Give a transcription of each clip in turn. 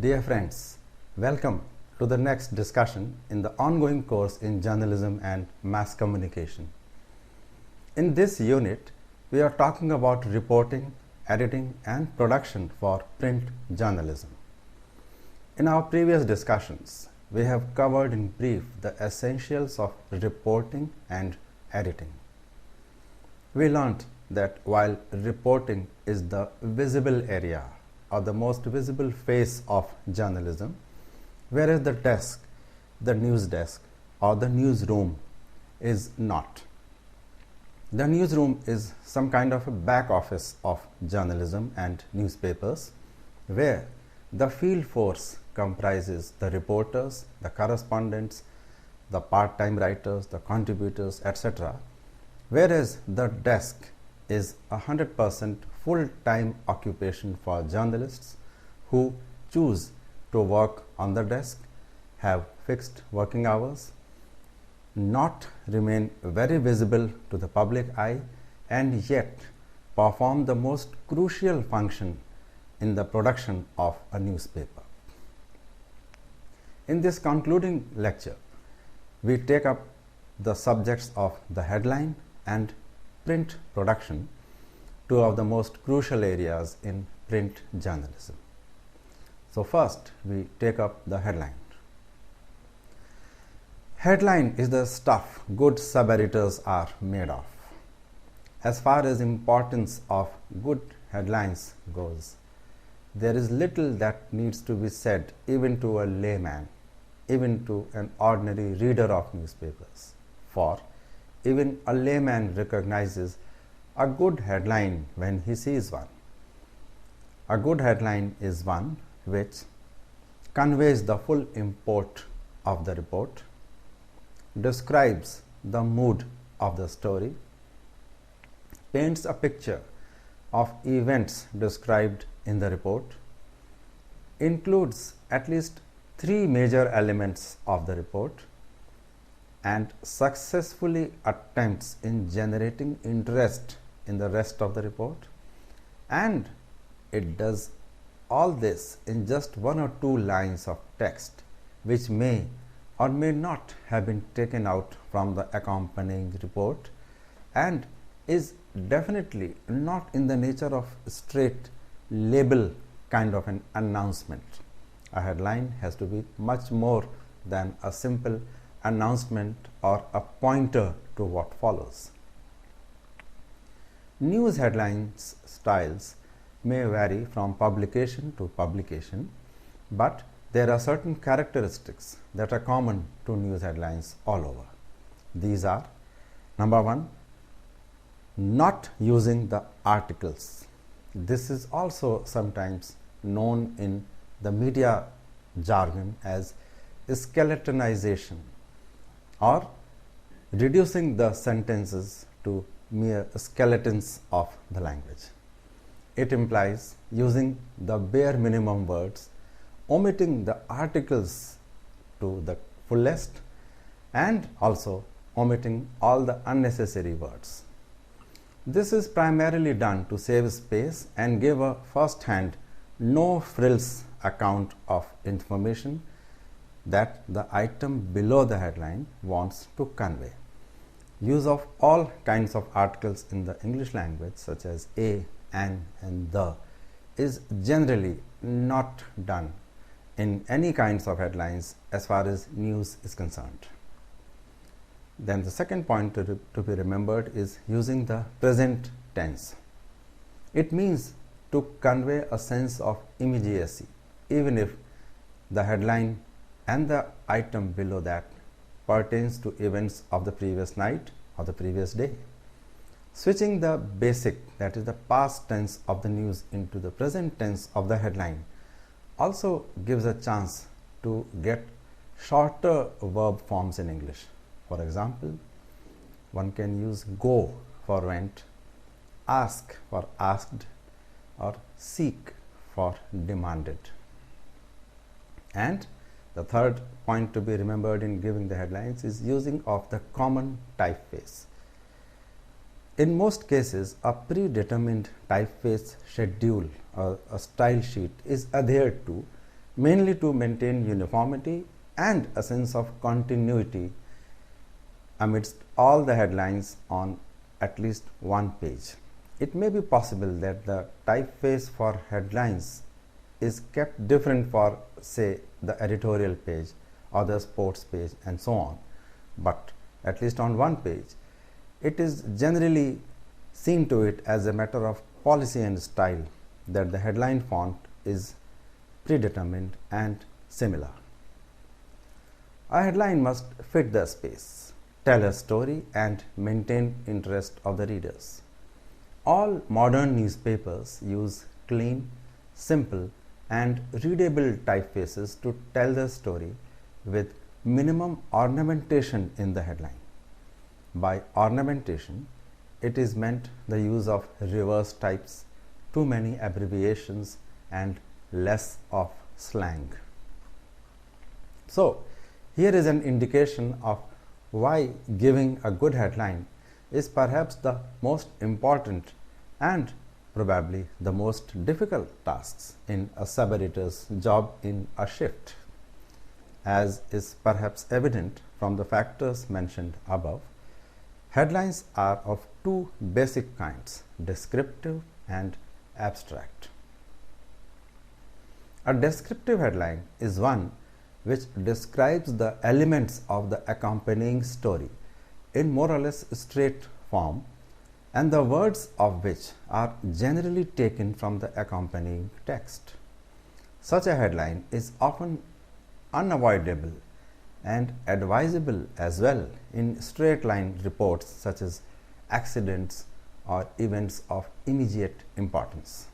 Dear friends, welcome to the next discussion in the ongoing course in journalism and mass communication. In this unit, we are talking about reporting, editing and production for print journalism. In our previous discussions, we have covered in brief the essentials of reporting and editing. We learnt that while reporting is the visible area or the most visible face of journalism, whereas the desk, the news desk or the newsroom is not. The newsroom is some kind of a back office of journalism and newspapers, where the field force comprises the reporters, the correspondents, the part-time writers, the contributors, etc., whereas the desk is 100% full-time occupation for journalists who choose to work on the desk, have fixed working hours, not remain very visible to the public eye, and yet perform the most crucial function in the production of a newspaper. In this concluding lecture, we take up the subjects of the headline and print production, two of the most crucial areas in print journalism. So first, we take up the headline. Headline is the stuff good sub-editors are made of. As far as importance of good headlines goes, there is little that needs to be said even to a layman, even to an ordinary reader of newspapers, for even a layman recognizes a good headline when he sees one. A good headline is one which conveys the full import of the report, describes the mood of the story, paints a picture of events described in the report, includes at least three major elements of the report, and successfully attempts in generating interest in the rest of the report, and it does all this in just one or two lines of text, which may or may not have been taken out from the accompanying report, and is definitely not in the nature of straight label kind of an announcement. A headline has to be much more than a simple announcement or a pointer to what follows. News headlines styles may vary from publication to publication, but there are certain characteristics that are common to news headlines all over. These are: number one, not using the articles. This is also sometimes known in the media jargon as skeletonization, or reducing the sentences to mere skeletons of the language. It implies using the bare minimum words, omitting the articles to the fullest, and also omitting all the unnecessary words. This is primarily done to save space and give a first-hand, no-frills account of information that the item below the headline wants to convey. Use of all kinds of articles in the English language, such as a, an and the, is generally not done in any kinds of headlines as far as news is concerned. Then the second point to be remembered is using the present tense. It means to convey a sense of immediacy, even if the headline and the item below that pertains to events of the previous night or the previous day. Switching the basic, that is the past tense of the news, into the present tense of the headline also gives a chance to get shorter verb forms in English. For example, one can use go for went, ask for asked, or seek for demanded. And the third point to be remembered in giving the headlines is using of the common typeface. In most cases, a predetermined typeface schedule or a style sheet is adhered to mainly to maintain uniformity and a sense of continuity amidst all the headlines on at least one page. It may be possible that the typeface for headlines is kept different for, say, the editorial page or the sports page and so on, but at least on one page, it is generally seen to it as a matter of policy and style that the headline font is predetermined and similar. A headline must fit the space, tell a story and maintain interest of the readers. All modern newspapers use clean, simple and readable typefaces to tell the story with minimum ornamentation in the headline. By ornamentation, it is meant the use of reverse types, too many abbreviations and less of slang. So, here is an indication of why giving a good headline is perhaps the most important and probably the most difficult tasks in a sub-editor's job in a shift. As is perhaps evident from the factors mentioned above, headlines are of two basic kinds, descriptive and abstract. A descriptive headline is one which describes the elements of the accompanying story in more or less straight form, and the words of which are generally taken from the accompanying text. Such a headline is often unavoidable and advisable as well in straight line reports such as accidents or events of immediate importance.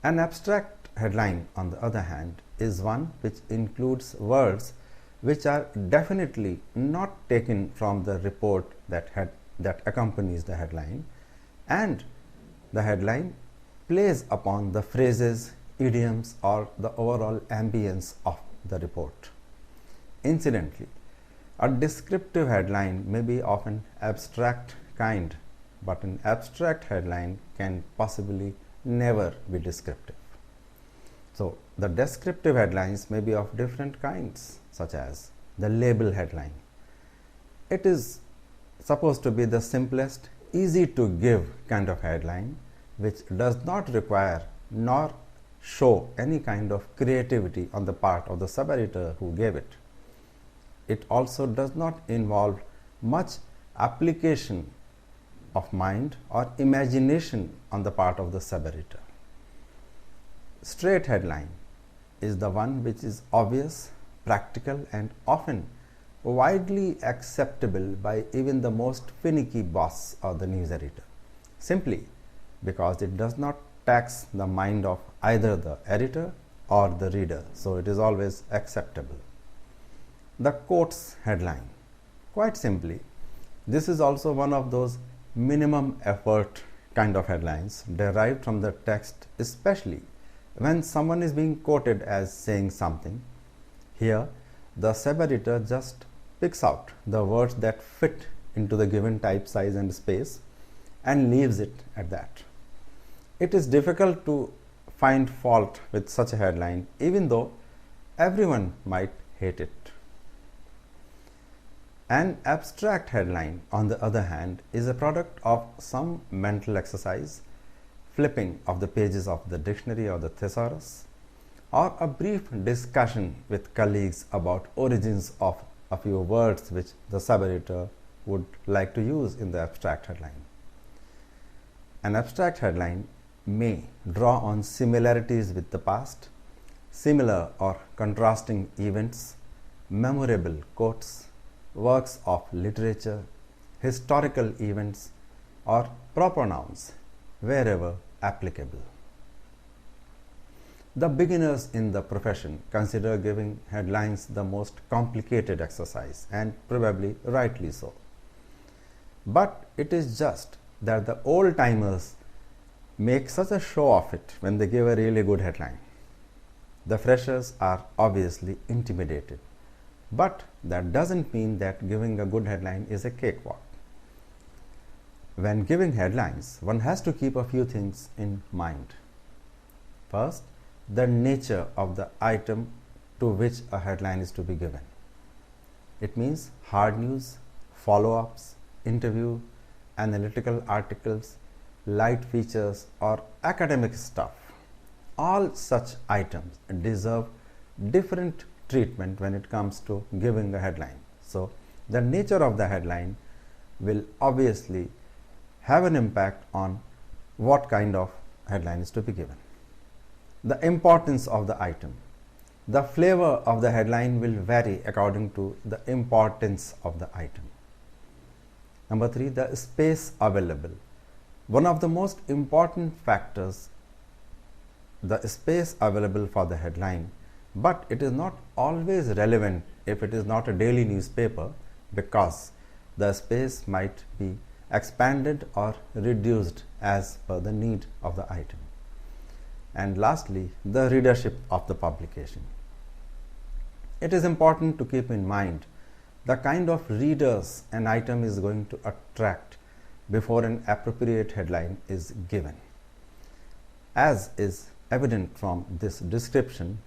An abstract headline, on the other hand, is one which includes words which are definitely not taken from the report that accompanies the headline, and the headline plays upon the phrases, idioms or the overall ambience of the report. Incidentally, a descriptive headline may be of an abstract kind, but an abstract headline can possibly never be descriptive. So, the descriptive headlines may be of different kinds, such as the label headline. It is supposed to be the simplest, easy to give kind of headline, which does not require nor show any kind of creativity on the part of the sub-editor who gave it. It also does not involve much application of mind or imagination on the part of the sub-editor. Straight headline is the one which is obvious, practical and often widely acceptable by even the most finicky boss or the news editor, simply because it does not tax the mind of either the editor or the reader, so it is always acceptable. The quotes headline, quite simply, this is also one of those minimum effort kind of headlines derived from the text, especially when someone is being quoted as saying something. Here, the sub-editor just picks out the words that fit into the given type size and space and leaves it at that. It is difficult to find fault with such a headline, even though everyone might hate it. An abstract headline, on the other hand, is a product of some mental exercise, flipping of the pages of the dictionary or the thesaurus, or a brief discussion with colleagues about origins of a few words which the sub-editor would like to use in the abstract headline. An abstract headline may draw on similarities with the past, similar or contrasting events, memorable quotes, works of literature, historical events, or proper nouns wherever applicable. The beginners in the profession consider giving headlines the most complicated exercise, and probably rightly so. But it is just that the old-timers make such a show of it when they give a really good headline. The freshers are obviously intimidated, but that doesn't mean that giving a good headline is a cakewalk. When giving headlines, one has to keep a few things in mind. First, the nature of the item to which a headline is to be given. It means hard news, follow-ups, interview, analytical articles, light features, or academic stuff. All such items deserve different treatment when it comes to giving a headline. So, the nature of the headline will obviously have an impact on what kind of headline is to be given. The importance of the item. The flavor of the headline will vary according to the importance of the item. Number 3, the space available. One of the most important factors, the space available for the headline, but it is not always relevant if it is not a daily newspaper, because the space might be expanded or reduced as per the need of the item. And lastly, the readership of the publication. It is important to keep in mind the kind of readers an item is going to attract before an appropriate headline is given. As is evident from this description,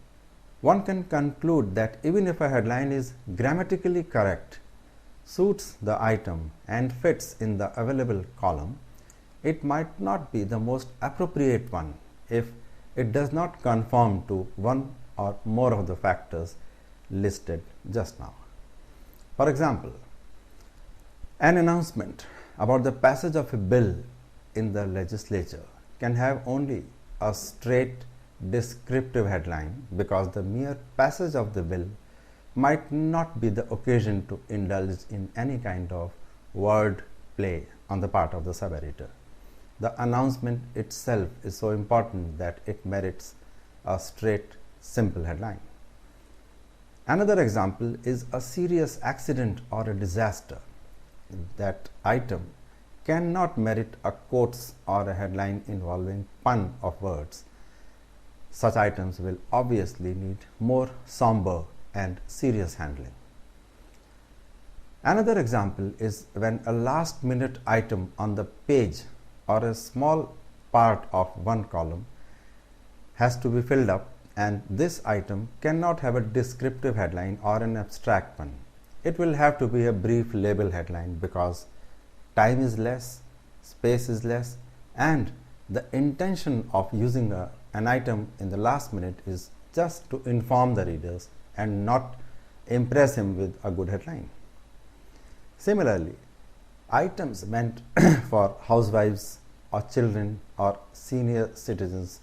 one can conclude that even if a headline is grammatically correct, suits the item and fits in the available column, it might not be the most appropriate one if it does not conform to one or more of the factors listed just now. For example, an announcement about the passage of a bill in the legislature can have only a straight descriptive headline, because the mere passage of the bill might not be the occasion to indulge in any kind of word play on the part of the sub-editor. The announcement itself is so important that it merits a straight, simple headline. Another example is a serious accident or a disaster. That item cannot merit a quotes or a headline involving pun of words. Such items will obviously need more somber and serious handling. Another example is when a last minute item on the page or a small part of one column has to be filled up, and this item cannot have a descriptive headline or an abstract one. It will have to be a brief label headline, because time is less, space is less, and the intention of using an item in the last minute is just to inform the readers and not impress him with a good headline. Similarly, items meant for housewives or children or senior citizens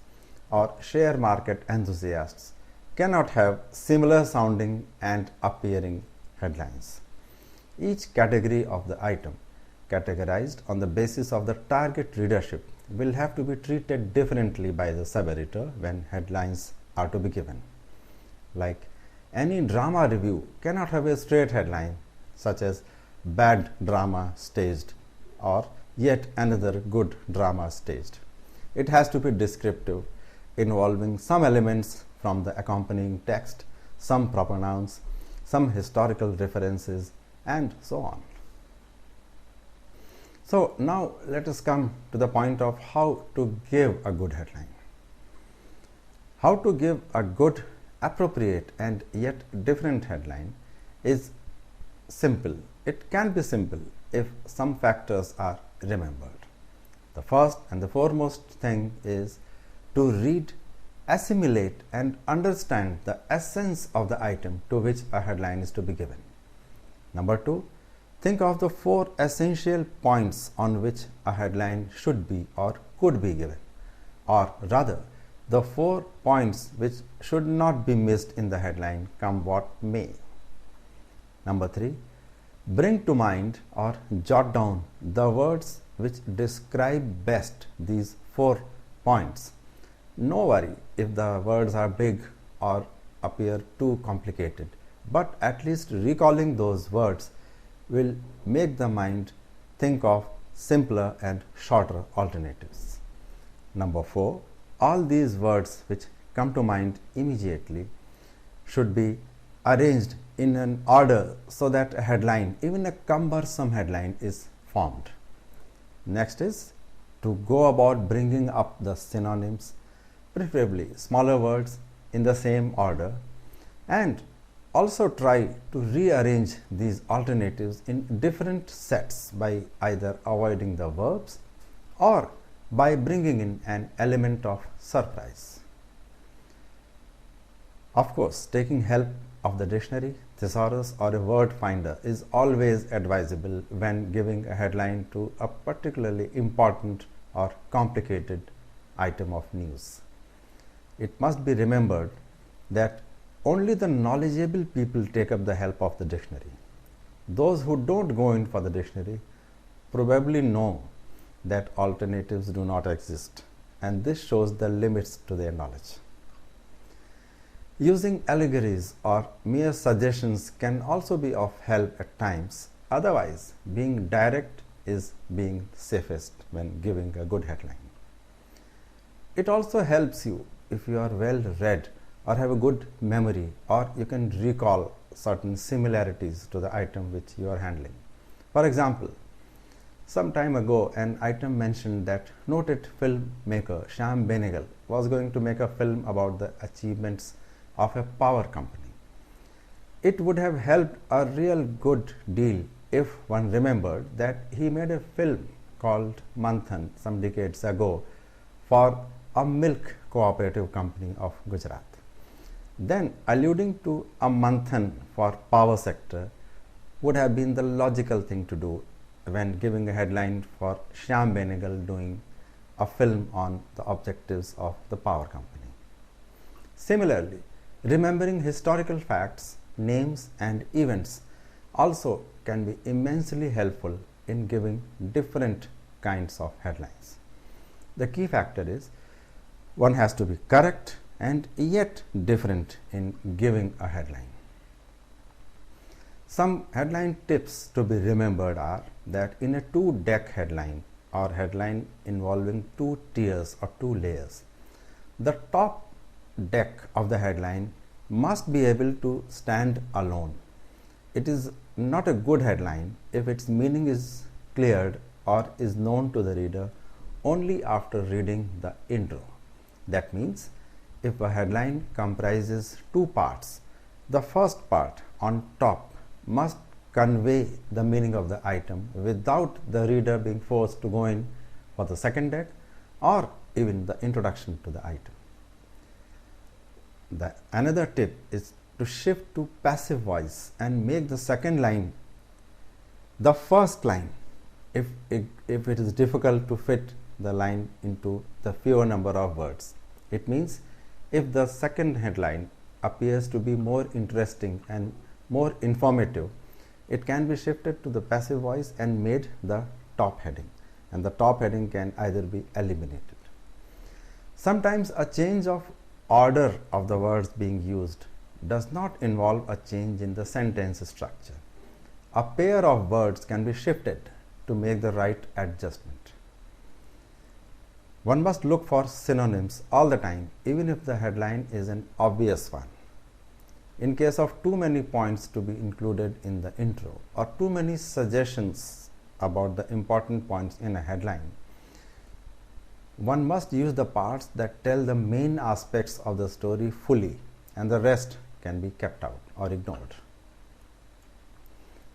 or share market enthusiasts cannot have similar sounding and appearing headlines. Each category of the item, categorized on the basis of the target readership, will have to be treated differently by the sub-editor when headlines are to be given. Like any drama review cannot have a straight headline such as "bad drama staged" or "yet another good drama staged." It has to be descriptive, involving some elements from the accompanying text, some proper nouns, some historical references, and so on. So now let us come to the point of how to give a good headline. How to give a good, appropriate, and yet different headline is simple. It can be simple if some factors are remembered. The first and the foremost thing is to read, assimilate, and understand the essence of the item to which a headline is to be given. Number 2, think of the 4 essential points on which a headline should be or could be given, or rather, the 4 points which should not be missed in the headline, come what may. Number 3, bring to mind or jot down the words which describe best these 4 points. No worry if the words are big or appear too complicated, but at least recalling those words will make the mind think of simpler and shorter alternatives. Number 4, all these words which come to mind immediately should be arranged in an order so that a headline, even a cumbersome headline, is formed. Next is to go about bringing up the synonyms, preferably smaller words in the same order, and also try to rearrange these alternatives in different sets by either avoiding the verbs or by bringing in an element of surprise. Of course, taking help of the dictionary, thesaurus, or a word finder is always advisable when giving a headline to a particularly important or complicated item of news. It must be remembered that only the knowledgeable people take up the help of the dictionary. Those who don't go in for the dictionary probably know that alternatives do not exist, and this shows the limits to their knowledge. Using allegories or mere suggestions can also be of help at times. Otherwise, being direct is being safest when giving a good headline. It also helps you if you are well read or have a good memory, or you can recall certain similarities to the item which you are handling. For example, some time ago an item mentioned that noted filmmaker Shyam Benegal was going to make a film about the achievements of a power company. It would have helped a real good deal if one remembered that he made a film called Manthan some decades ago for a milk cooperative company of Gujarat. Then alluding to a Manthan for power sector would have been the logical thing to do when giving a headline for Shyam Benegal doing a film on the objectives of the power company. Similarly, remembering historical facts, names, and events also can be immensely helpful in giving different kinds of headlines. The key factor is one has to be correct and yet different in giving a headline. Some headline tips to be remembered are that in a two-deck headline or headline involving two tiers or two layers, the top deck of the headline must be able to stand alone. It is not a good headline if its meaning is cleared or is known to the reader only after reading the intro. That means if a headline comprises two parts, the first part on top must convey the meaning of the item without the reader being forced to go in for the second deck or even the introduction to the item. Another tip is to shift to passive voice and make the second line the first line if it is difficult to fit the line into the fewer number of words. It means if the second headline appears to be more interesting and more informative, it can be shifted to the passive voice and made the top heading, and the top heading can either be eliminated. Sometimes a change of order of the words being used does not involve a change in the sentence structure. A pair of words can be shifted to make the right adjustment. One must look for synonyms all the time, even if the headline is an obvious one. In case of too many points to be included in the intro or too many suggestions about the important points in a headline, one must use the parts that tell the main aspects of the story fully, and the rest can be kept out or ignored.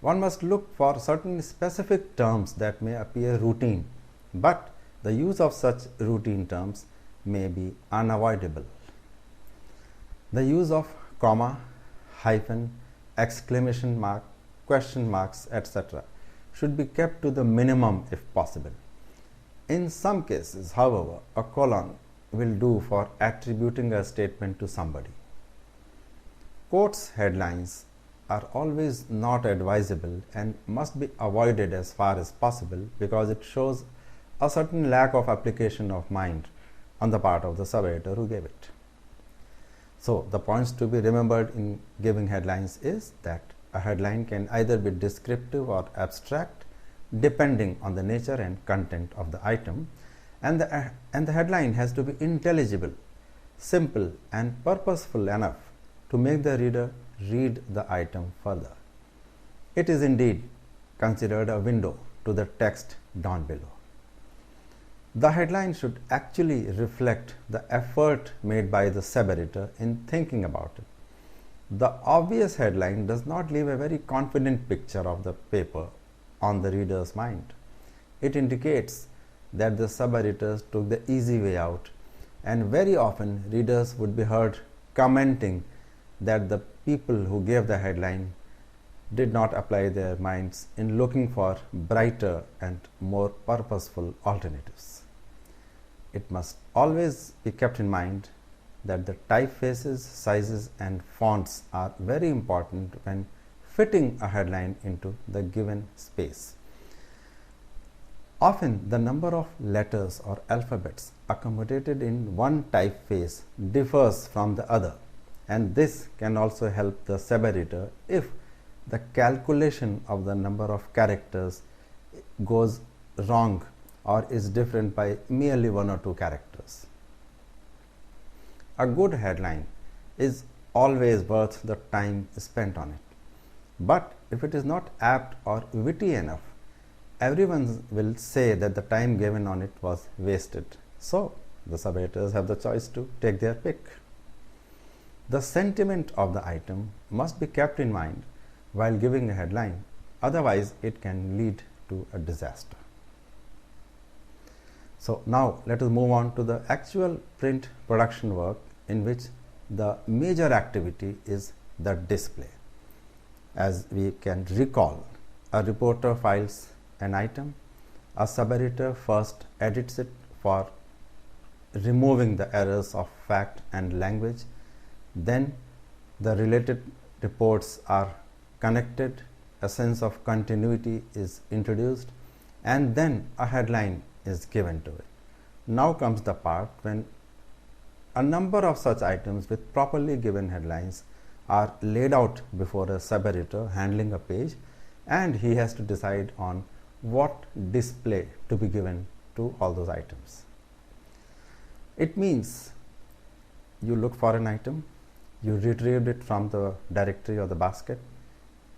One must look for certain specific terms that may appear routine, but the use of such routine terms may be unavoidable. The use of comma, hyphen, exclamation mark, question marks, etc. should be kept to the minimum if possible. In some cases, however, a colon will do for attributing a statement to somebody. Quotes headlines are always not advisable and must be avoided as far as possible because it shows a certain lack of application of mind on the part of the sub-editor who gave it. So, the points to be remembered in giving headlines is that a headline can either be descriptive or abstract depending on the nature and content of the item, and the headline has to be intelligible, simple and purposeful enough to make the reader read the item further. It is indeed considered a window to the text down below. The headline should actually reflect the effort made by the sub-editor in thinking about it. The obvious headline does not leave a very confident picture of the paper on the reader's mind. It indicates that the sub-editors took the easy way out, and very often readers would be heard commenting that the people who gave the headline did not apply their minds in looking for brighter and more purposeful alternatives. It must always be kept in mind that the typefaces, sizes and fonts are very important when fitting a headline into the given space. Often the number of letters or alphabets accommodated in one typeface differs from the other, and this can also help the sub-editor if the calculation of the number of characters goes wrong or is different by merely 1 or 2 characters. A good headline is always worth the time spent on it. But if it is not apt or witty enough, everyone will say that the time given on it was wasted. So, the sub-editors have the choice to take their pick. The sentiment of the item must be kept in mind while giving a headline, otherwise it can lead to a disaster. So, now let us move on to the actual print production work, in which the major activity is the display. As we can recall, a reporter files an item, a sub-editor first edits it for removing the errors of fact and language, then the related reports are connected, a sense of continuity is introduced, and then a headline is given to it. Now comes the part when a number of such items with properly given headlines are laid out before a sub-editor handling a page, and he has to decide on what display to be given to all those items. It means you look for an item, you retrieved it from the directory or the basket,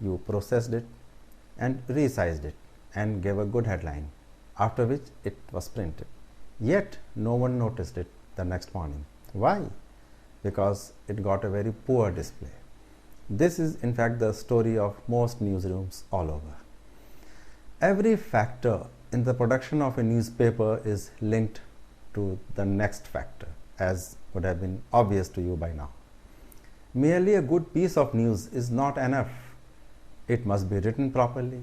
you processed it and resized it and gave a good headline, after which it was printed. Yet no one noticed it the next morning. Why? Because it got a very poor display. This is in fact the story of most newsrooms all over. Every factor in the production of a newspaper is linked to the next factor, as would have been obvious to you by now. Merely a good piece of news is not enough. It must be written properly,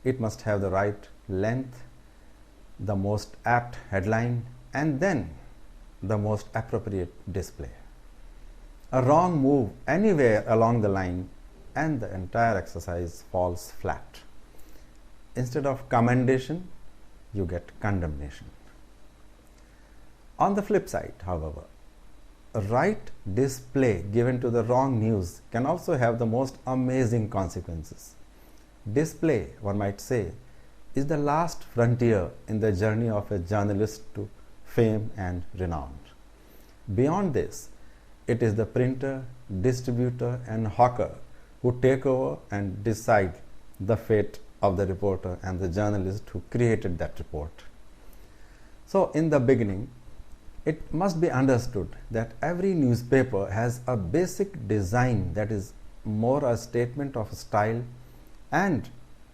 it must have the right length, the most apt headline, and then the most appropriate display. A wrong move anywhere along the line and the entire exercise falls flat. Instead of commendation, you get condemnation. On the flip side, however, a right display given to the wrong news can also have the most amazing consequences. Display, one might say, is the last frontier in the journey of a journalist to fame and renown. Beyond this, it is the printer, distributor and hawker who take over and decide the fate of the reporter and the journalist who created that report. So, in the beginning, it must be understood that every newspaper has a basic design that is more a statement of style and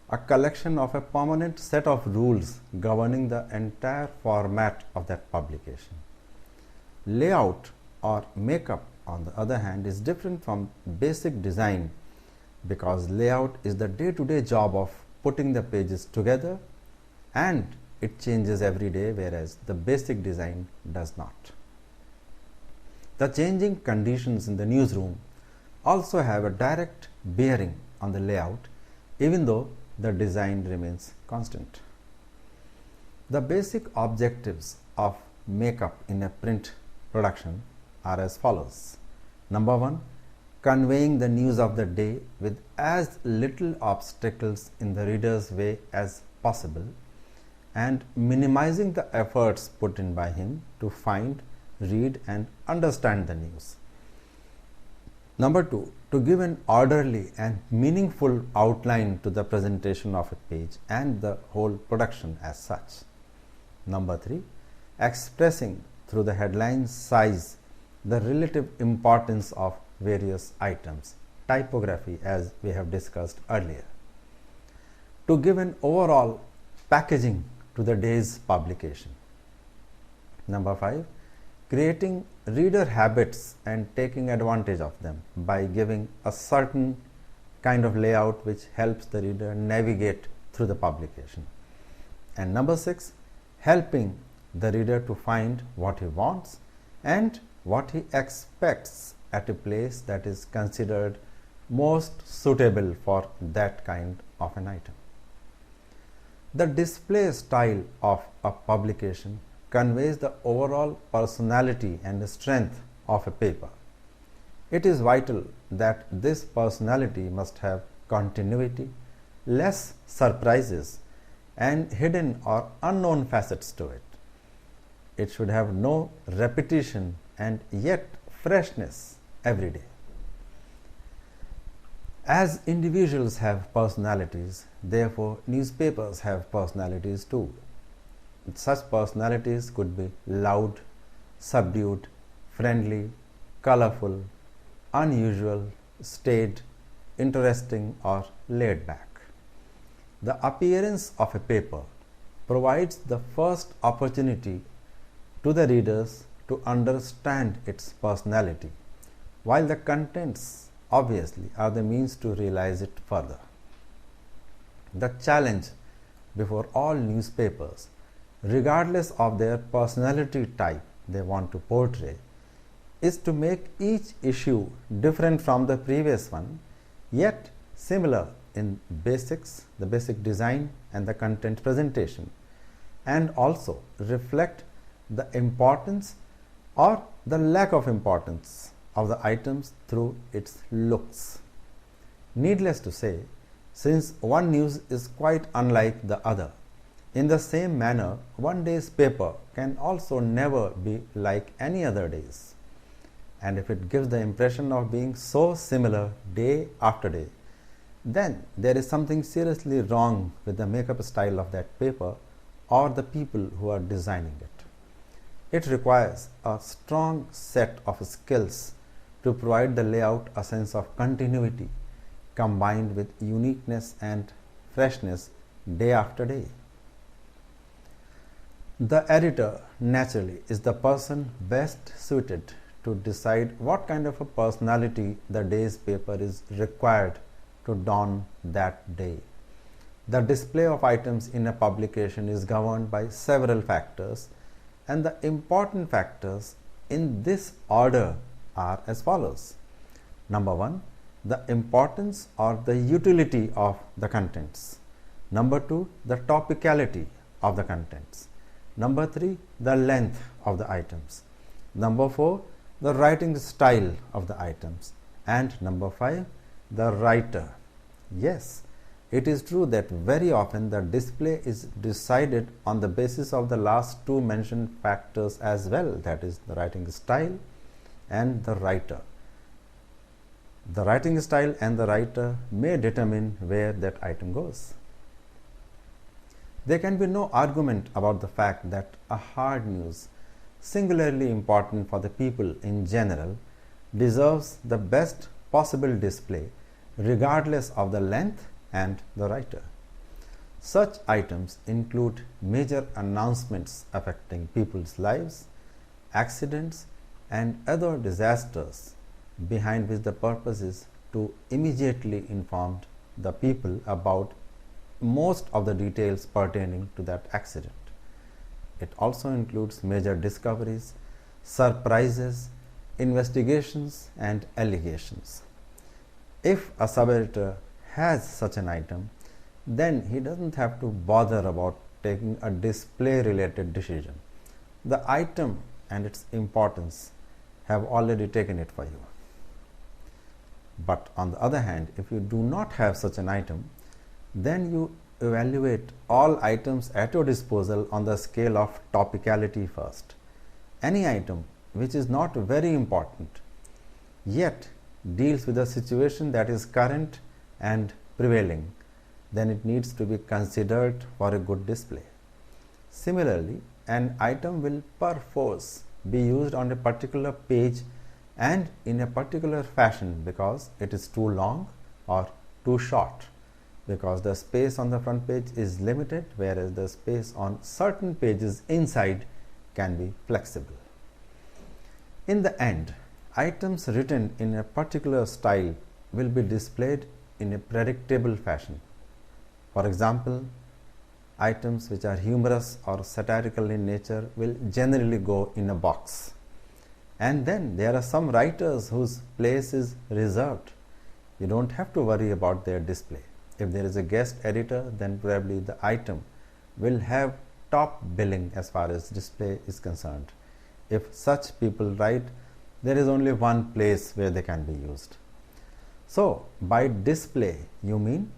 a collection of a permanent set of rules governing the entire format of that publication. Layout or makeup, on the other hand, is different from basic design, because layout is the day-to-day job of putting the pages together, and it changes every day, whereas the basic design does not. The changing conditions in the newsroom also have a direct bearing on the layout, even though the design remains constant. The basic objectives of makeup in a print production are as follows. Number 1, conveying the news of the day with as little obstacles in the reader's way as possible, and minimizing the efforts put in by him to find, read and understand the news. Number 2, to give an orderly and meaningful outline to the presentation of a page and the whole production as such. Number 3, expressing through the headline size the relative importance of various items, typography as we have discussed earlier, to give an overall packaging to the day's publication. Number 5, creating reader habits and taking advantage of them by giving a certain kind of layout which helps the reader navigate through the publication. And number 6, helping the reader to find what he wants and what he expects at a place that is considered most suitable for that kind of an item. The display style of a publication conveys the overall personality and strength of a paper. It is vital that this personality must have continuity, less surprises, and hidden or unknown facets to it. It should have no repetition and yet freshness every day. As individuals have personalities, therefore newspapers have personalities too. Such personalities could be loud, subdued, friendly, colorful, unusual, staid, interesting, or laid back. The appearance of a paper provides the first opportunity to the readers to understand its personality, while the contents obviously are the means to realize it further. The challenge before all newspapers, regardless of their personality type they want to portray, is to make each issue different from the previous one, yet similar in basics, the basic design and the content presentation, and also reflect the importance or the lack of importance of the items through its looks. Needless to say, since one news is quite unlike the other, in the same manner, one day's paper can also never be like any other day's. And if it gives the impression of being so similar day after day, then there is something seriously wrong with the makeup style of that paper or the people who are designing it. It requires a strong set of skills to provide the layout a sense of continuity combined with uniqueness and freshness day after day. The editor naturally is the person best suited to decide what kind of a personality the day's paper is required to don that day. The display of items in a publication is governed by several factors, and the important factors in this order are as follows. Number 1, the importance or the utility of the contents. Number 2, the topicality of the contents. Number 3, the length of the items. Number 4, the writing style of the items. And number 5, the writer. Yes, it is true that very often the display is decided on the basis of the last two mentioned factors as well, that is the writing style and the writer. The writing style and the writer may determine where that item goes. There can be no argument about the fact that a hard news, singularly important for the people in general, deserves the best possible display regardless of the length and the writer. Such items include major announcements affecting people's lives, accidents, and other disasters, behind which the purpose is to immediately inform the people about most of the details pertaining to that accident. It also includes major discoveries, surprises, investigations, and allegations. If a sub-editor has such an item, then he doesn't have to bother about taking a display related decision. The item and its importance have already taken it for you. But on the other hand, if you do not have such an item, then you evaluate all items at your disposal on the scale of topicality first. Any item which is not very important, yet deals with a situation that is current and prevailing, then it needs to be considered for a good display. Similarly, an item will perforce be used on a particular page and in a particular fashion because it is too long or too short, because the space on the front page is limited, whereas the space on certain pages inside can be flexible. In the end, items written in a particular style will be displayed in a predictable fashion. For example, items which are humorous or satirical in nature will generally go in a box. And then there are some writers whose place is reserved. You don't have to worry about their display. If there is a guest editor, then probably the item will have top billing as far as display is concerned. If such people write, there is only one place where they can be used. So, by display, you mean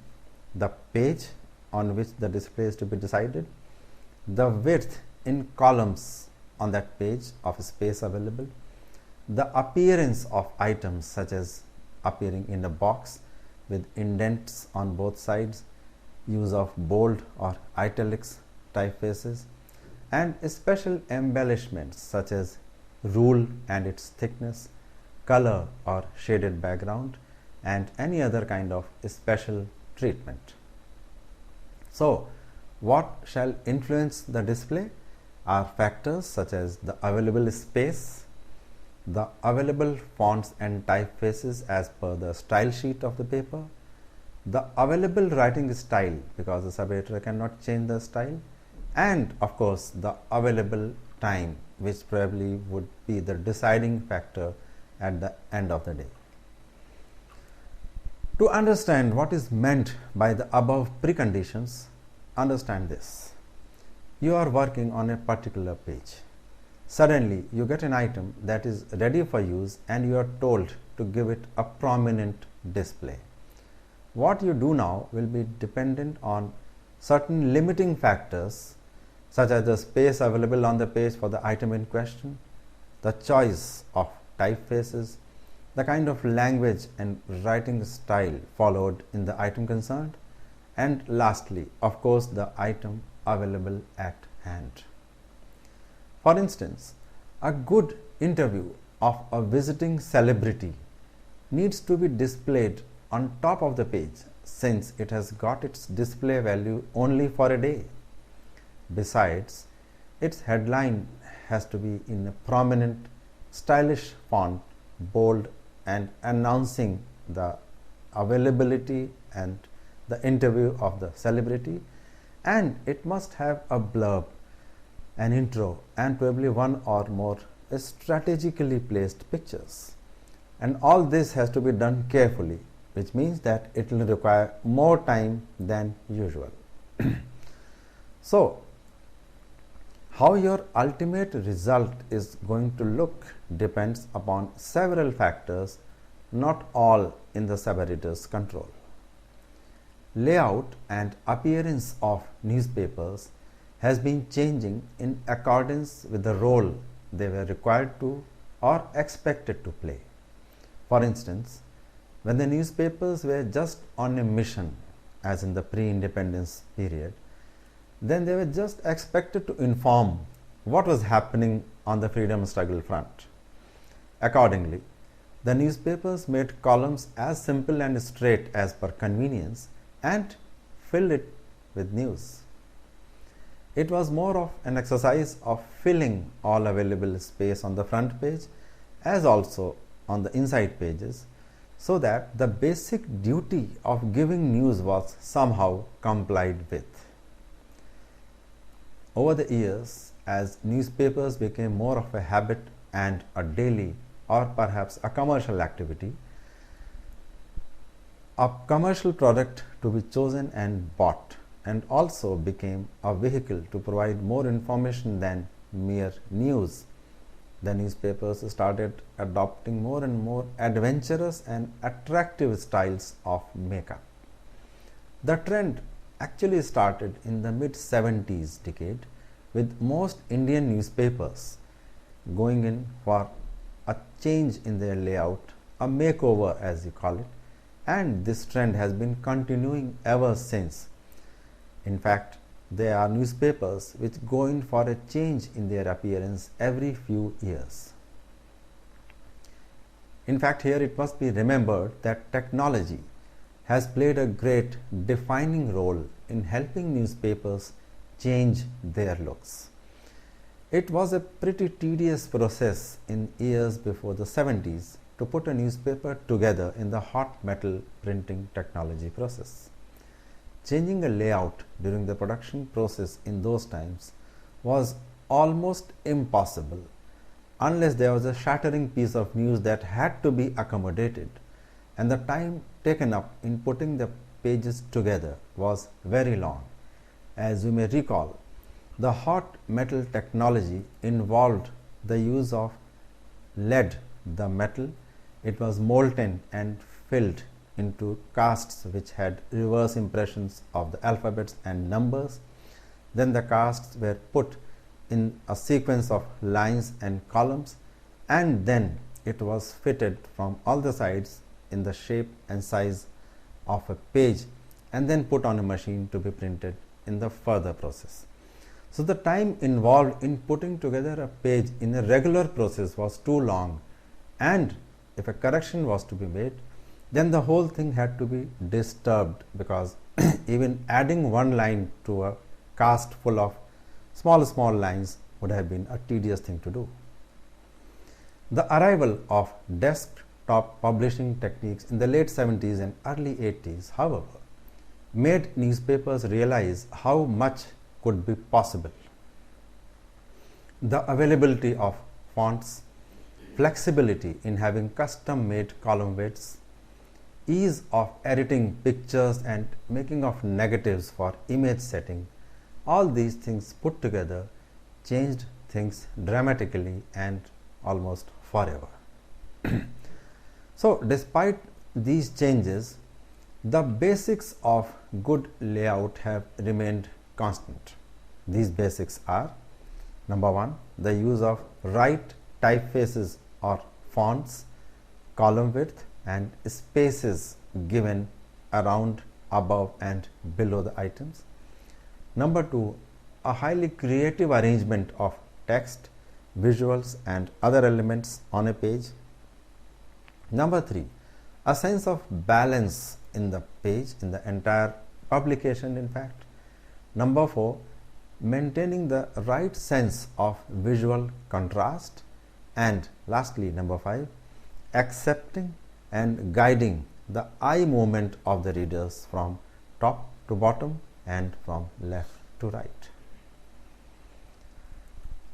the page on which the display is to be decided, the width in columns on that page of space available, the appearance of items such as appearing in a box with indents on both sides, use of bold or italics typefaces, and special embellishments such as rule and its thickness, color or shaded background, and any other kind of special treatment. So, what shall influence the display are factors such as the available space, the available fonts and typefaces as per the style sheet of the paper, the available writing style because the sub-editor cannot change the style, and of course the available time, which probably would be the deciding factor at the end of the day. To understand what is meant by the above preconditions, understand this. You are working on a particular page. Suddenly, you get an item that is ready for use and you are told to give it a prominent display. What you do now will be dependent on certain limiting factors such as the space available on the page for the item in question, the choice of typefaces, the kind of language and writing style followed in the item concerned, and lastly, of course, the item available at hand. For instance, a good interview of a visiting celebrity needs to be displayed on top of the page since it has got its display value only for a day. Besides, its headline has to be in a prominent, stylish font, bold, and announcing the availability and the interview of the celebrity, and it must have a blurb, an intro, and probably one or more strategically placed pictures. And all this has to be done carefully, which means that it will require more time than usual. So, how your ultimate result is going to look depends upon several factors, not all in the sub-editor's control. Layout and appearance of newspapers has been changing in accordance with the role they were required to or expected to play. For instance, when the newspapers were just on a mission, as in the pre-independence period, then they were just expected to inform what was happening on the freedom struggle front. Accordingly, the newspapers made columns as simple and straight as per convenience and filled it with news. It was more of an exercise of filling all available space on the front page as also on the inside pages, so that the basic duty of giving news was somehow complied with. Over the years, as newspapers became more of a habit and a daily or perhaps a commercial activity, a commercial product to be chosen and bought, and also became a vehicle to provide more information than mere news, the newspapers started adopting more and more adventurous and attractive styles of makeup. The trend actually started in the mid-70s decade, with most Indian newspapers going in for a change in their layout, a makeover as you call it, and this trend has been continuing ever since. In fact, They are newspapers which go in for a change in their appearance every few years. In fact, here it must be remembered that technology has played a great defining role in helping newspapers change their looks. It was a pretty tedious process in years before the 70s to put a newspaper together in the hot metal printing technology process. Changing a layout during the production process in those times was almost impossible unless there was a shattering piece of news that had to be accommodated, and the time taken up in putting the pages together was very long. As you may recall, the hot metal technology involved the use of lead. The metal, it was molten and filled into casts which had reverse impressions of the alphabets and numbers. Then the casts were put in a sequence of lines and columns, and then it was fitted from all the sides in the shape and size of a page, and then put on a machine to be printed in the further process. So the time involved in putting together a page in a regular process was too long, and if a correction was to be made, then the whole thing had to be disturbed, because even adding one line to a cast full of small lines would have been a tedious thing to do. The arrival of desktop publishing techniques in the late 70s and early 80s, however, made newspapers realize how much could be possible. The availability of fonts, flexibility in having custom-made column widths, ease of editing pictures and making of negatives for image setting, all these things put together changed things dramatically and almost forever. So, despite these changes, the basics of good layout have remained constant. These basics are: number one, the use of right typefaces or fonts, column width and spaces given around, above and below the items. Number two, a highly creative arrangement of text, visuals and other elements on a page. Number three, a sense of balance in the page, in the entire publication in fact. Number four, maintaining the right sense of visual contrast. And lastly, number five, accepting and guiding the eye movement of the readers from top to bottom and from left to right.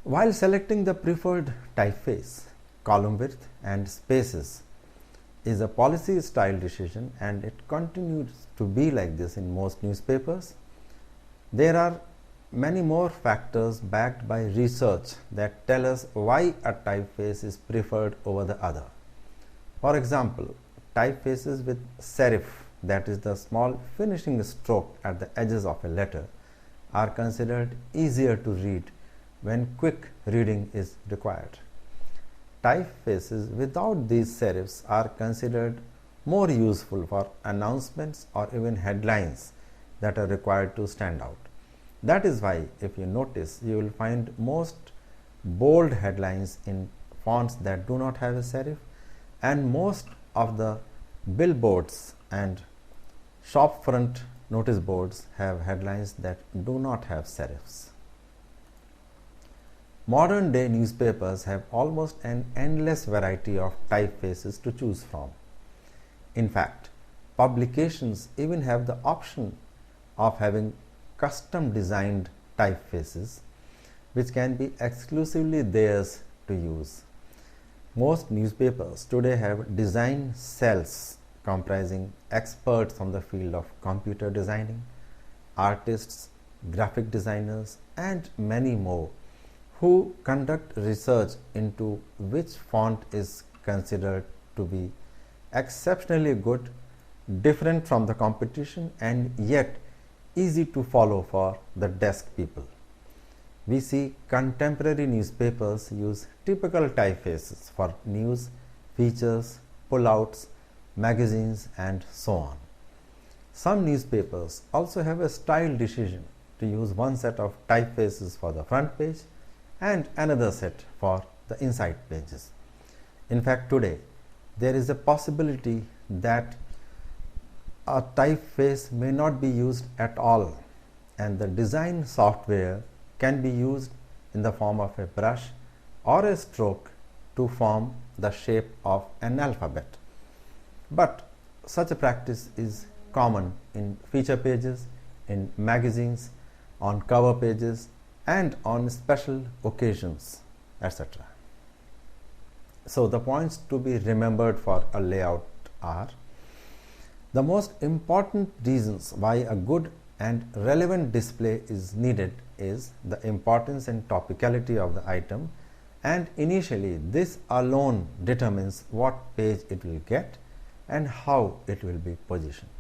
While selecting the preferred typeface, column width and spaces is a policy style decision, and it continues to be like this in most newspapers. There are many more factors backed by research that tell us why a typeface is preferred over the other. For example, typefaces with serif, that is the small finishing stroke at the edges of a letter, are considered easier to read when quick reading is required. Typefaces without these serifs are considered more useful for announcements or even headlines that are required to stand out. That is why, if you notice, you will find most bold headlines in fonts that do not have a serif, and most of the billboards and shop front notice boards have headlines that do not have serifs. Modern day newspapers have almost an endless variety of typefaces to choose from. In fact, publications even have the option of having custom designed typefaces which can be exclusively theirs to use. Most newspapers today have design cells comprising experts from the field of computer designing, artists, graphic designers and many more, who conduct research into which font is considered to be exceptionally good, different from the competition and yet easy to follow for the desk people. We see contemporary newspapers use typical typefaces for news, features, pullouts, magazines and so on. Some newspapers also have a style decision to use one set of typefaces for the front page and another set for the inside pages. In fact, today there is a possibility that a typeface may not be used at all, and the design software can be used in the form of a brush or a stroke to form the shape of an alphabet. But such a practice is common in feature pages, in magazines, on cover pages, and on special occasions, etc. So the points to be remembered for a layout are: the most important reasons why a good and relevant display is needed is the importance and topicality of the item, and initially this alone determines what page it will get and how it will be positioned.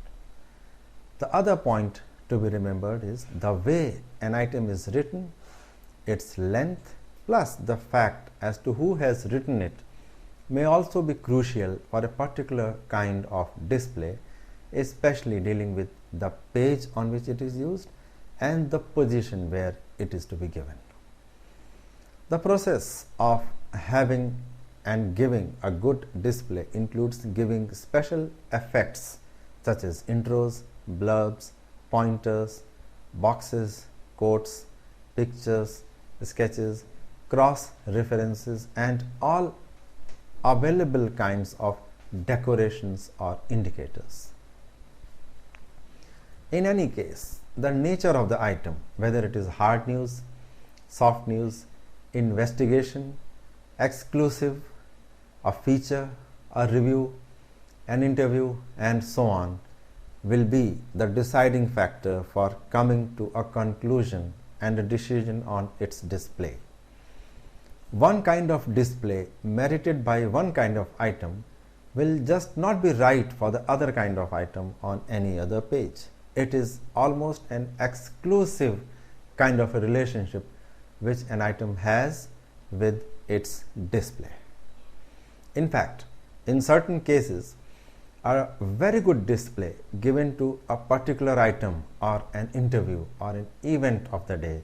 The other point to be remembered is the way an item is written, its length, plus the fact as to who has written it may also be crucial for a particular kind of display, especially dealing with the page on which it is used and the position where it is to be given. The process of having and giving a good display includes giving special effects such as intros, blurbs, pointers, boxes, quotes, pictures, sketches, cross references, and all available kinds of decorations or indicators. In any case, the nature of the item, whether it is hard news, soft news, investigation, exclusive, a feature, a review, an interview, and so on, will be the deciding factor for coming to a conclusion and a decision on its display. One kind of display merited by one kind of item will just not be right for the other kind of item on any other page. It is almost an exclusive kind of a relationship which an item has with its display. In fact, in certain cases, a very good display given to a particular item or an interview or an event of the day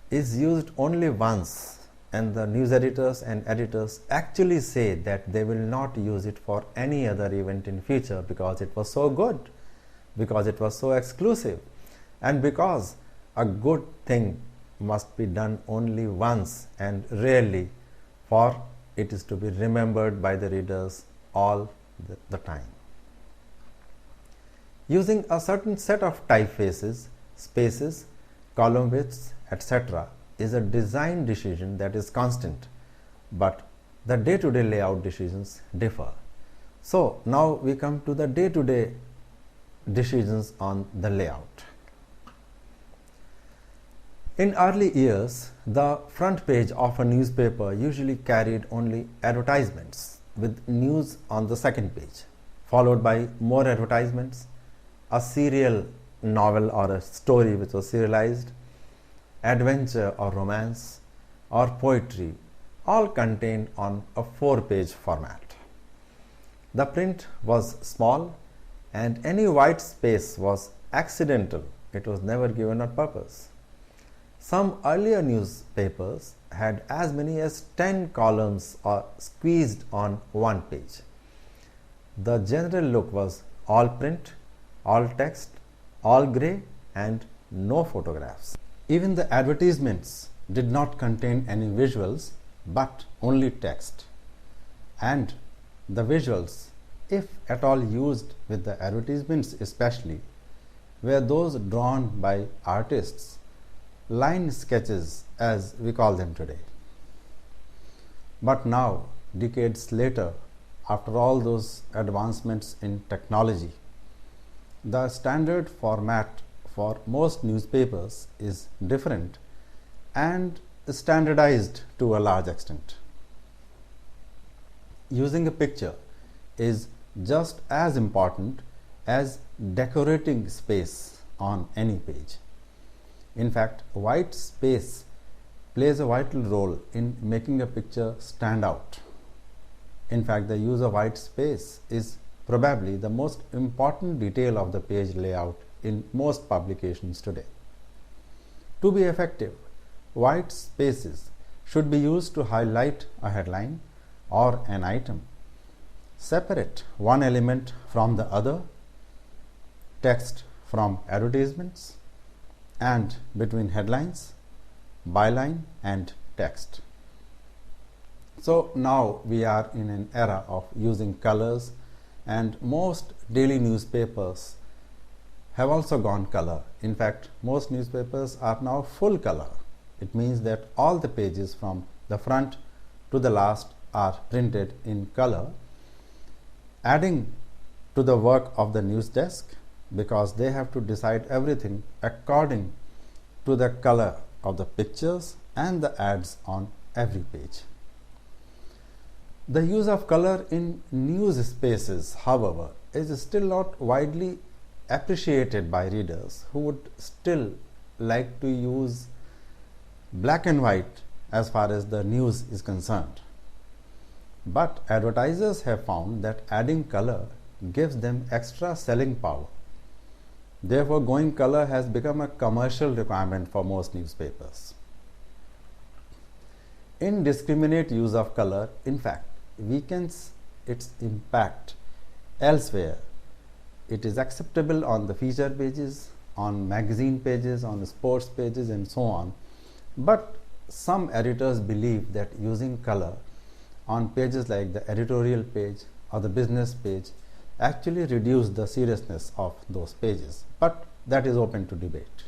is used only once, and the news editors and editors actually say that they will not use it for any other event in future because it was so good, because it was so exclusive, and because a good thing must be done only once and rarely for it is to be remembered by the readers all the time. Using a certain set of typefaces, spaces, column widths, etc. is a design decision that is constant, but the day-to-day layout decisions differ. So now we come to the day-to-day decisions on the layout. In early years, the front page of a newspaper usually carried only advertisements with news on the second page, followed by more advertisements, a serial novel or a story which was serialized, adventure or romance, or poetry, all contained on a 4-page format. The print was small and any white space was accidental. It was never given on purpose. Some earlier newspapers had as many as 10 columns or squeezed on one page. The general look was all print, all text, all grey, and no photographs. Even the advertisements did not contain any visuals but only text, and the visuals, if at all used with the advertisements especially, were those drawn by artists, line sketches as we call them today. But now, decades later, after all those advancements in technology, the standard format for most newspapers is different and standardized to a large extent. Using a picture is just as important as decorating space on any page. In fact, white space plays a vital role in making a picture stand out. In fact, the use of white space is probably the most important detail of the page layout in most publications today. To be effective, white spaces should be used to highlight a headline or an item. Separate one element from the other, text from advertisements, and between headlines, byline, and text. So now we are in an era of using colors, and most daily newspapers have also gone color. In fact, most newspapers are now full color. It means that all the pages from the front to the last are printed in color, adding to the work of the news desk because they have to decide everything according to the color of the pictures and the ads on every page. The use of color in news spaces, however, is still not widely appreciated by readers who would still like to use black and white as far as the news is concerned. But advertisers have found that adding color gives them extra selling power. Therefore, going color has become a commercial requirement for most newspapers. Indiscriminate use of color, in fact, weakens its impact elsewhere. It is acceptable on the feature pages, on magazine pages, on sports pages, and so on. But some editors believe that using color on pages like the editorial page or the business page actually reduce the seriousness of those pages. But that is open to debate.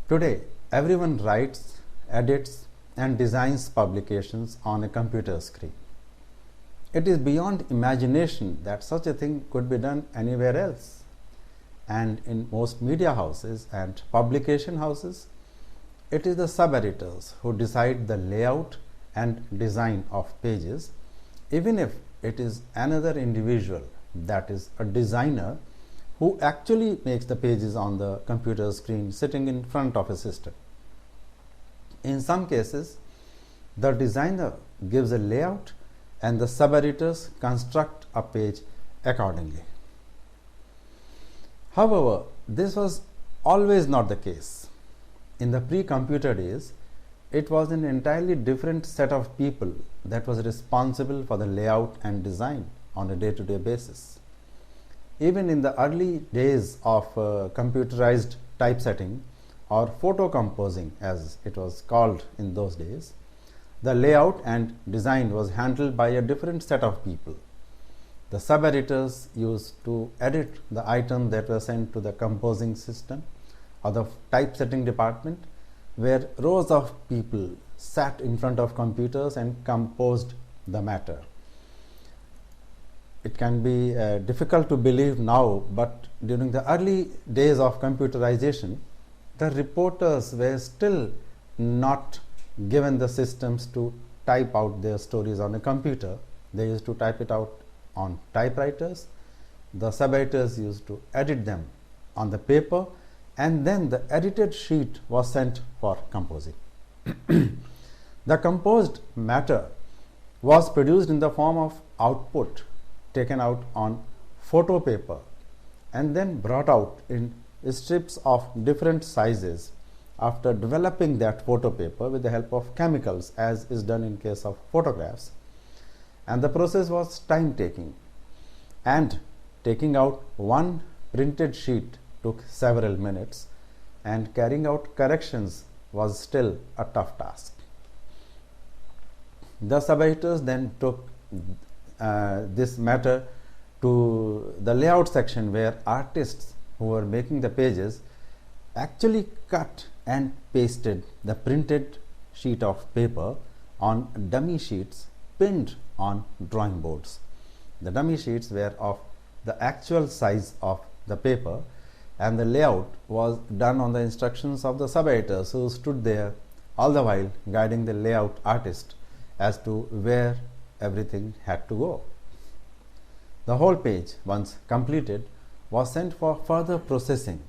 Today, everyone writes, edits, and designs publications on a computer screen. It is beyond imagination that such a thing could be done anywhere else. And in most media houses and publication houses, it is the sub-editors who decide the layout and design of pages, even if it is another individual, that is a designer, who actually makes the pages on the computer screen sitting in front of a system. In some cases, the designer gives a layout and the sub-editors construct a page accordingly. However, this was always not the case. In the pre-computer days, it was an entirely different set of people that was responsible for the layout and design on a day-to-day basis. Even in the early days of computerized typesetting or photo composing, as it was called in those days, the layout and design was handled by a different set of people. The sub-editors used to edit the items that were sent to the composing system or the typesetting department, where rows of people sat in front of computers and composed the matter. It can be difficult to believe now, but during the early days of computerization, the reporters were still not given the systems to type out their stories on a computer. They used to type it out on typewriters. The sub-editors used to edit them on the paper, and then the edited sheet was sent for composing. The composed matter was produced in the form of output taken out on photo paper and then brought out in strips of different sizes after developing that photo paper with the help of chemicals, as is done in case of photographs. And the process was time-taking, and taking out one printed sheet took several minutes, and carrying out corrections was still a tough task. The sub-editors then took this matter to the layout section, where artists who were making the pages actually cut and pasted the printed sheet of paper on dummy sheets pinned on drawing boards. The dummy sheets were of the actual size of the paper, and the layout was done on the instructions of the sub-editors, who stood there all the while guiding the layout artist as to where everything had to go. The whole page, once completed, was sent for further processing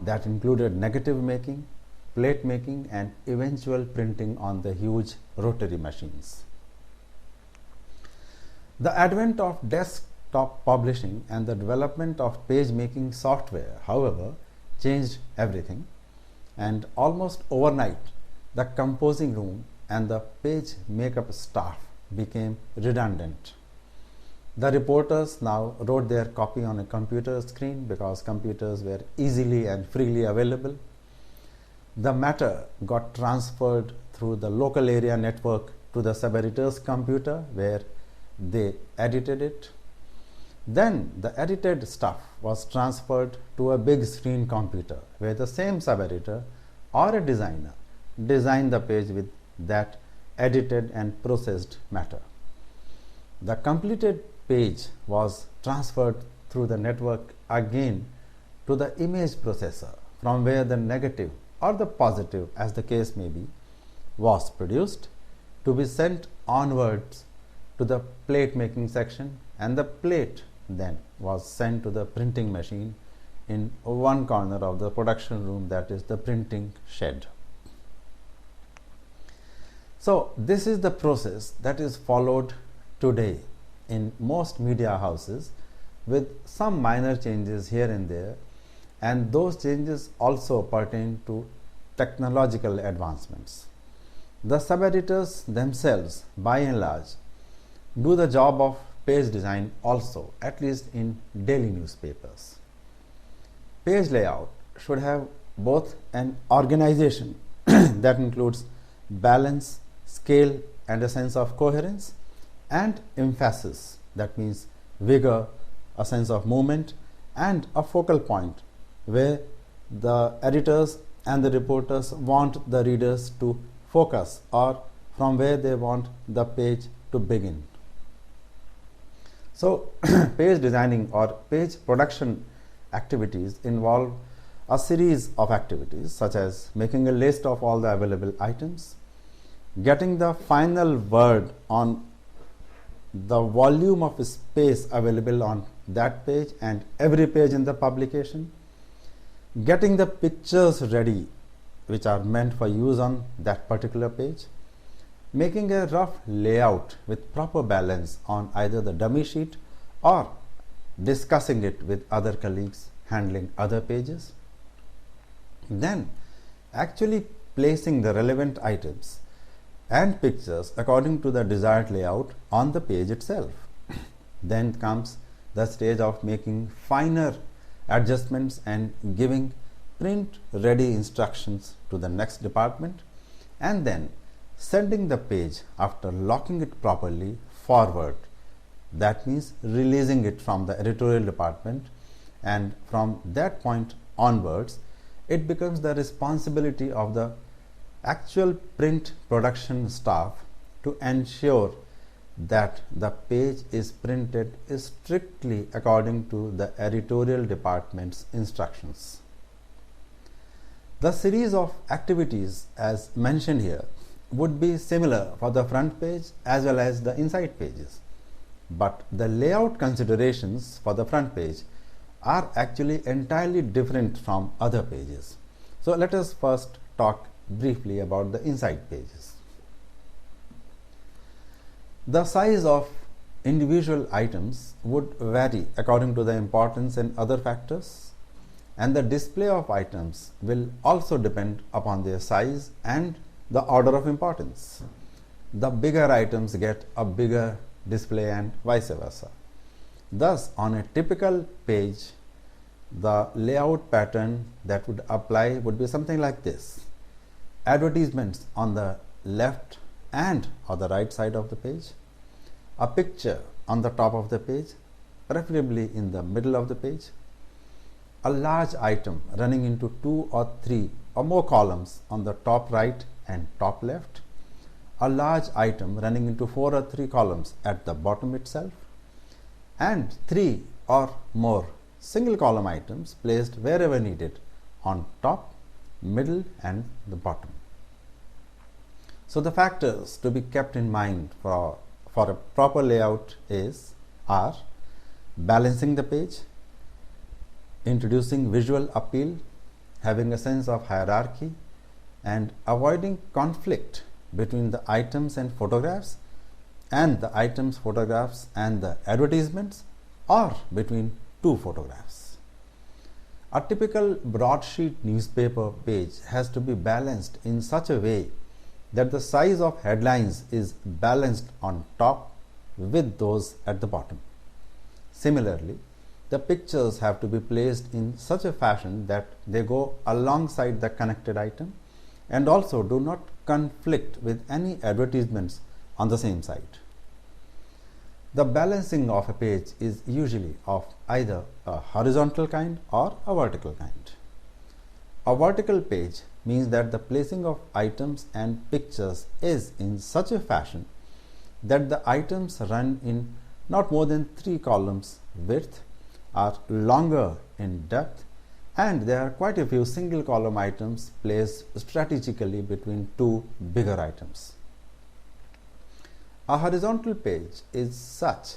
that included negative making, plate making, and eventual printing on the huge rotary machines. The advent of desktop publishing and the development of page making software, however, changed everything. and almost overnight the composing room and the page makeup staff became redundant. The reporters now wrote their copy on a computer screen because computers were easily and freely available. The matter got transferred through the local area network to the sub-editor's computer where they edited it. Then the edited stuff was transferred to a big screen computer where the same sub-editor or a designer designed the page with that edited and processed matter. The completed page was transferred through the network again to the image processor from where the negative or the positive, as the case may be, was produced to be sent onwards to the plate making section, and the plate then was sent to the printing machine in one corner of the production room, that is the printing shed. So this is the process that is followed today in most media houses, with some minor changes here and there, and those changes also pertain to technological advancements. The sub-editors themselves, by and large, do the job of page design also, at least in daily newspapers. Page layout should have both an organization that includes balance, scale, and a sense of coherence, and emphasis, that means vigor, a sense of movement, and a focal point where the editors and the reporters want the readers to focus, or from where they want the page to begin. So page designing or page production activities involve a series of activities such as making a list of all the available items, getting the final word on the volume of space available on that page and every page in the publication, getting the pictures ready which are meant for use on that particular page, making a rough layout with proper balance on either the dummy sheet or discussing it with other colleagues handling other pages, then actually placing the relevant items and pictures according to the desired layout on the page itself. Then comes the stage of making finer adjustments and giving print ready instructions to the next department, and then sending the page after locking it properly forward. That means releasing it from the editorial department, and from that point onwards it becomes the responsibility of the actual print production staff to ensure that the page is printed strictly according to the editorial department's instructions. The series of activities as mentioned here would be similar for the front page as well as the inside pages, but the layout considerations for the front page are actually entirely different from other pages. So let us first talk briefly about the inside pages. The size of individual items would vary according to the importance and other factors, and the display of items will also depend upon their size and the order of importance. The bigger items get a bigger display and vice versa. Thus, on a typical page, the layout pattern that would apply would be something like this: advertisements on the left and or the right side of the page, a picture on the top of the page, preferably in the middle of the page, a large item running into 2 or 3 or more columns on the top right and top left, a large item running into 4 or 3 columns at the bottom itself, and 3 or more single column items placed wherever needed on top, middle, and the bottom. So the factors to be kept in mind for a proper layout are balancing the page, introducing visual appeal, having a sense of hierarchy, and avoiding conflict between the items and photographs, and the items, photographs, and the advertisements, or between two photographs. A typical broadsheet newspaper page has to be balanced in such a way that the size of headlines is balanced on top with those at the bottom. Similarly, the pictures have to be placed in such a fashion that they go alongside the connected item and also do not conflict with any advertisements on the same site. The balancing of a page is usually of either a horizontal kind or a vertical kind. A vertical page means that the placing of items and pictures is in such a fashion that the items run in not more than 3 columns width, are longer in depth, and there are quite a few single column items placed strategically between 2 bigger items. A horizontal page is such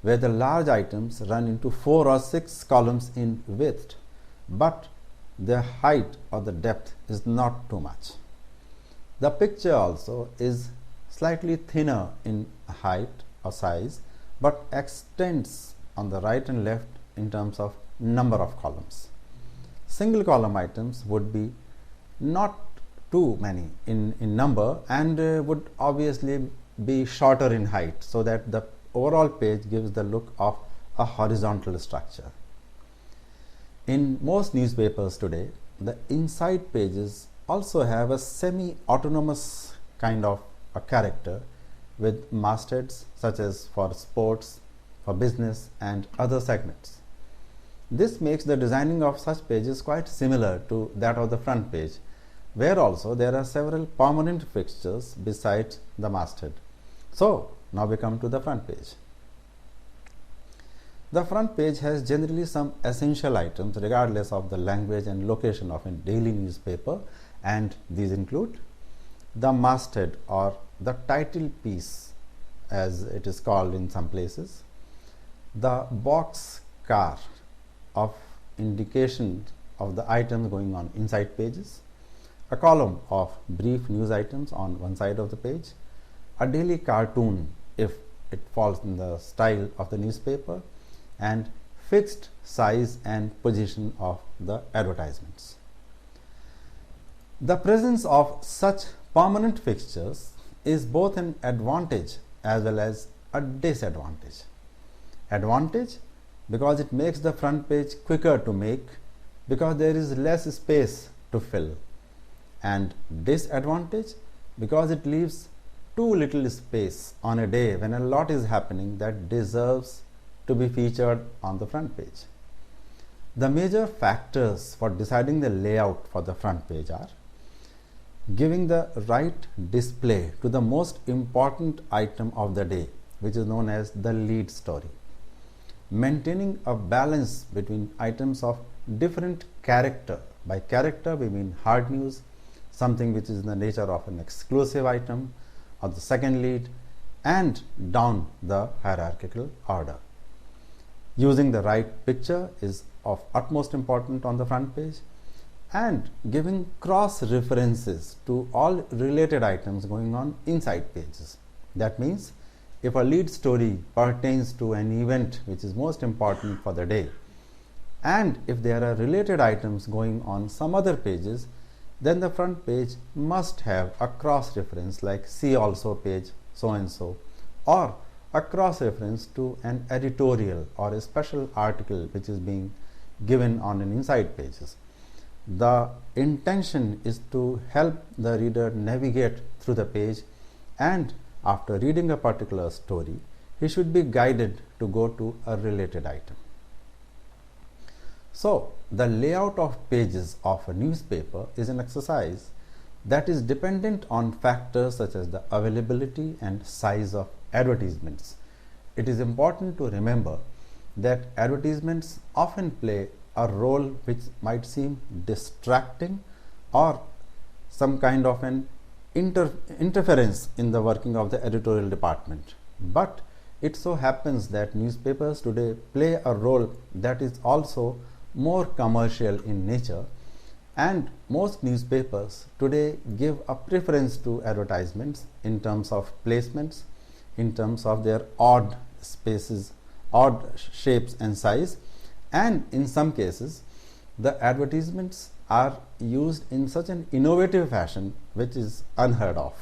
where the large items run into 4 or 6 columns in width, but their height or the depth is not too much. The picture also is slightly thinner in height or size, but extends on the right and left in terms of number of columns. Single column items would be not too many in number and would obviously be shorter in height, so that the overall page gives the look of a horizontal structure. In most newspapers today, the inside pages also have a semi-autonomous kind of a character with mastheads such as for sports, for business and other segments. This makes the designing of such pages quite similar to that of the front page, where also there are several permanent fixtures besides the masthead. So, now we come to the front page. The front page has generally some essential items regardless of the language and location of a daily newspaper, and these include the masthead or the title piece as it is called in some places, the box car of indication of the items going on inside pages, a column of brief news items on one side of the page, a daily cartoon if it falls in the style of the newspaper, and fixed size and position of the advertisements. The presence of such permanent fixtures is both an advantage as well as a disadvantage. Advantage because it makes the front page quicker to make because there is less space to fill, and disadvantage because it leaves too little space on a day when a lot is happening that deserves to be featured on the front page. The major factors for deciding the layout for the front page are giving the right display to the most important item of the day, which is known as the lead story, maintaining a balance between items of different character. By character we mean hard news, something which is in the nature of an exclusive item or the second lead, and down the hierarchical order. Using the right picture is of utmost importance on the front page, and giving cross references to all related items going on inside pages. That means if a lead story pertains to an event which is most important for the day, and if there are related items going on some other pages, then the front page must have a cross reference like see also page so and so, or a cross reference to an editorial or a special article which is being given on an inside pages. The intention is to help the reader navigate through the page, and after reading a particular story, he should be guided to go to a related item. So, the layout of pages of a newspaper is an exercise that is dependent on factors such as the availability and size of advertisements. It is important to remember that advertisements often play a role which might seem distracting or some kind of an interference in the working of the editorial department. But it so happens that newspapers today play a role that is also more commercial in nature, and most newspapers today give a preference to advertisements in terms of placements, in terms of their odd spaces, odd shapes and size, and in some cases The advertisements are used in such an innovative fashion which is unheard of.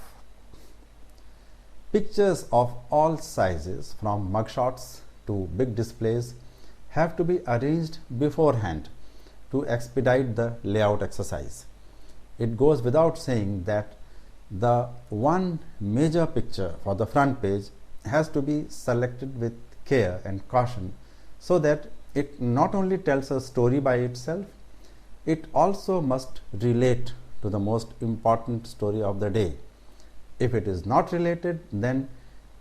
Pictures of all sizes, from mugshots to big displays, have to be arranged beforehand to expedite the layout exercise. It goes without saying that the one major picture for the front page has to be selected with care and caution so that it not only tells a story by itself, it also must relate to the most important story of the day. If it is not related, then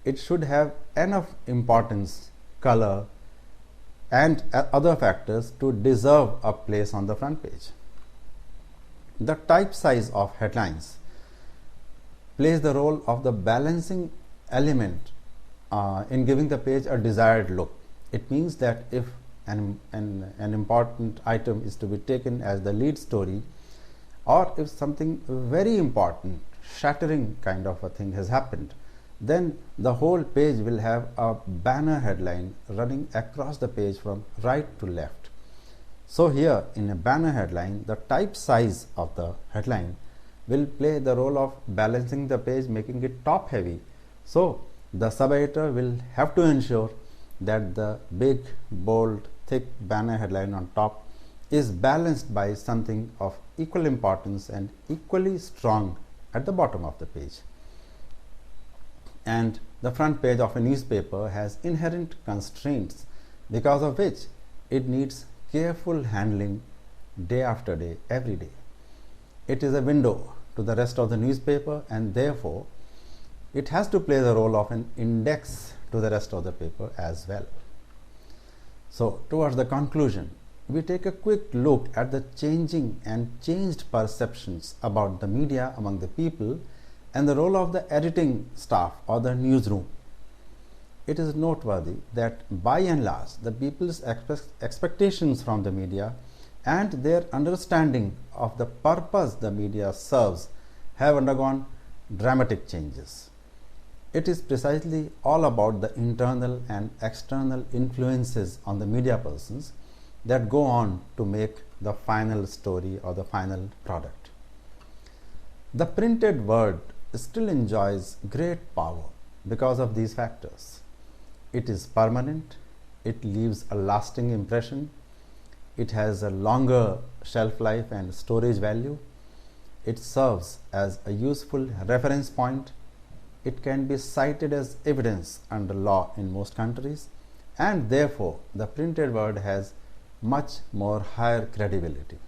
it should have enough importance, color, and other factors to deserve a place on the front page. The type size of headlines plays the role of the balancing element in giving the page a desired look. It means that if an important item is to be taken as the lead story, or if something very important, shattering kind of a thing has happened, then the whole page will have a banner headline running across the page from right to left. So here in a banner headline, the type size of the headline will play the role of balancing the page, making it top heavy. So the sub-editor will have to ensure that the big, bold, thick banner headline on top is balanced by something of equal importance and equally strong at the bottom of the page. And the front page of a newspaper has inherent constraints, because of which it needs careful handling day after day, every day. It is a window to the rest of the newspaper, and therefore it has to play the role of an index to the rest of the paper as well. So towards the conclusion, we take a quick look at the changing and changed perceptions about the media among the people and the role of the editing staff or the newsroom. It is noteworthy that by and large the people's expectations from the media and their understanding of the purpose the media serves have undergone dramatic changes. It is precisely all about the internal and external influences on the media persons that go on to make the final story or the final product. The printed word still enjoys great power because of these factors. It is permanent, it leaves a lasting impression, it has a longer shelf life and storage value, it serves as a useful reference point, it can be cited as evidence under law in most countries, and therefore the printed word has much more higher credibility.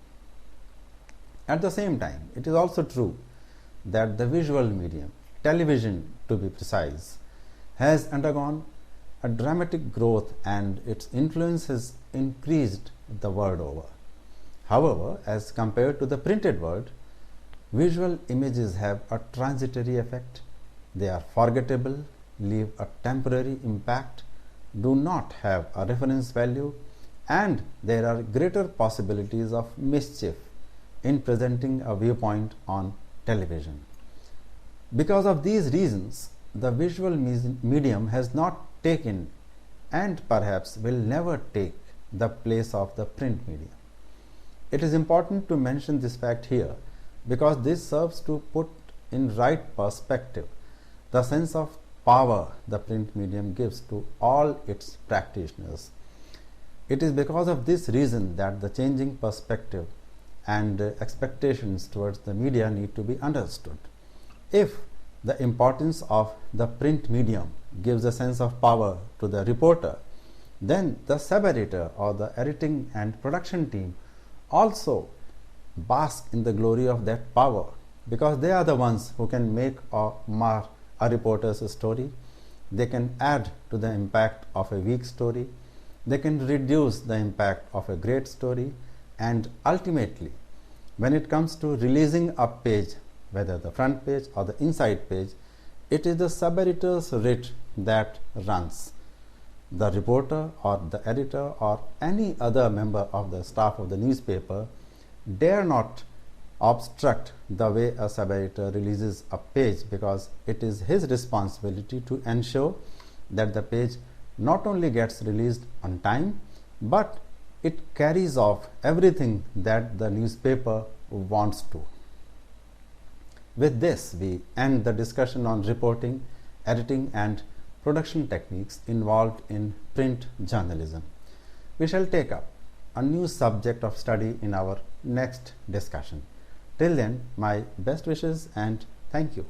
At the same time, it is also true that the visual medium, television to be precise, has undergone a dramatic growth and its influence has increased the world over. However, as compared to the printed word, visual images have a transitory effect. They are forgettable, leave a temporary impact, do not have a reference value, and there are greater possibilities of mischief in presenting a viewpoint on television. Because of these reasons, the visual medium has not taken and perhaps will never take the place of the print medium. It is important to mention this fact here because this serves to put in right perspective the sense of power the print medium gives to all its practitioners. It is because of this reason that the changing perspective and expectations towards the media need to be understood. If the importance of the print medium gives a sense of power to the reporter, then the sub-editor or the editing and production team also bask in the glory of that power, because they are the ones who can make or mar a reporter's story. They can add to the impact of a weak story, they can reduce the impact of a great story, and ultimately, when it comes to releasing a page, whether the front page or the inside page, it is the sub-editor's writ that runs. The reporter or the editor or any other member of the staff of the newspaper dare not obstruct the way a sub-editor releases a page, because it is his responsibility to ensure that the page not only gets released on time, but It carries off everything that the newspaper wants to. With this, we end the discussion on reporting, editing, and production techniques involved in print journalism. We shall take up a new subject of study in our next discussion. Till then, my best wishes and thank you.